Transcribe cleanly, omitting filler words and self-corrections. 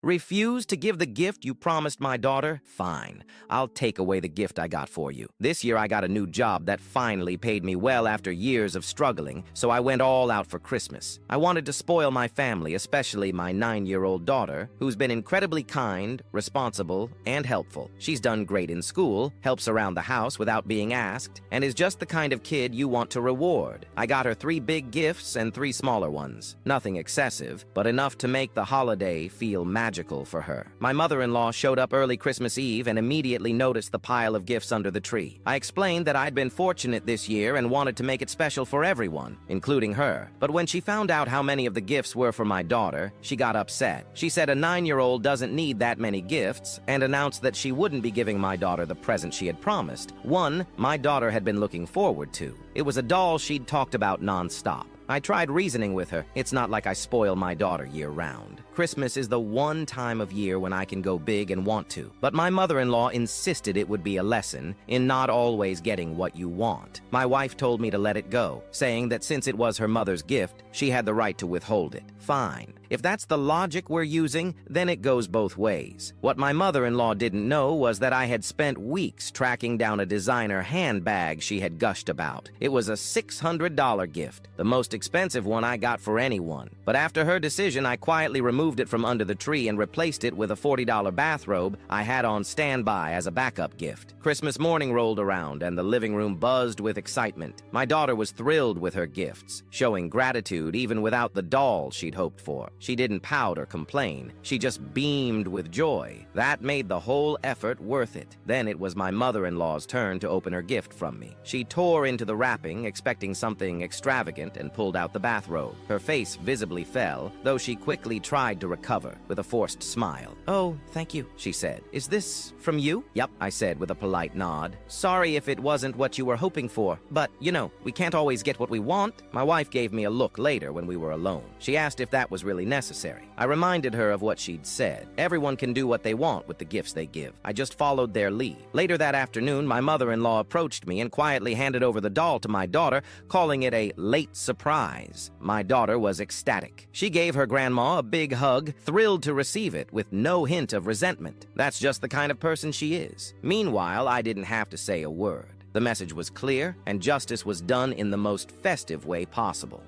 Refuse to give the gift you promised my daughter? Fine. I'll take away the gift I got for you. This year I got a new job that finally paid me well after years of struggling, so I went all out for Christmas. I wanted to spoil my family, especially my 9-year-old daughter, who's been incredibly kind, responsible, and helpful. She's done great in school, helps around the house without being asked, and is just the kind of kid you want to reward. I got her 3 big gifts and 3 smaller ones. Nothing excessive, but enough to make the holiday feel magical for her. My mother-in-law showed up early Christmas Eve and immediately noticed the pile of gifts under the tree. I explained that I'd been fortunate this year and wanted to make it special for everyone, including her. But when she found out how many of the gifts were for my daughter, she got upset. She said a 9-year-old doesn't need that many gifts and announced that she wouldn't be giving my daughter the present she had promised. One my daughter had been looking forward to. It was a doll she'd talked about nonstop. I tried reasoning with her. It's not like I spoil my daughter year-round. Christmas is the one time of year when I can go big and want to. But my mother-in-law insisted it would be a lesson in not always getting what you want. My wife told me to let it go, saying that since it was her mother's gift, she had the right to withhold it. Fine. If that's the logic we're using, then it goes both ways. What my mother-in-law didn't know was that I had spent weeks tracking down a designer handbag she had gushed about. It was a $600 gift, the most expensive one I got for anyone. But after her decision, I quietly removed it from under the tree and replaced it with a $40 bathrobe I had on standby as a backup gift. Christmas morning rolled around and the living room buzzed with excitement. My daughter was thrilled with her gifts, showing gratitude even without the doll she'd hoped for. She didn't pout or complain. She just beamed with joy. That made the whole effort worth it. Then it was my mother-in-law's turn to open her gift from me. She tore into the wrapping, expecting something extravagant, and pulled out the bathrobe. Her face visibly fell, though she quickly tried to recover with a forced smile. "Oh, thank you," she said. "Is this from you?" "Yep," I said with a polite nod. "Sorry if it wasn't what you were hoping for, but, you know, we can't always get what we want." My wife gave me a look later when we were alone. She asked if that was really necessary. I reminded her of what she'd said. Everyone can do what they want with the gifts they give. I just followed their lead. Later that afternoon, my mother-in-law approached me and quietly handed over the doll to my daughter, calling it a late surprise. My daughter was ecstatic. She gave her grandma a big hug, thrilled to receive it with no hint of resentment. That's just the kind of person she is. Meanwhile, I didn't have to say a word. The message was clear, and justice was done in the most festive way possible.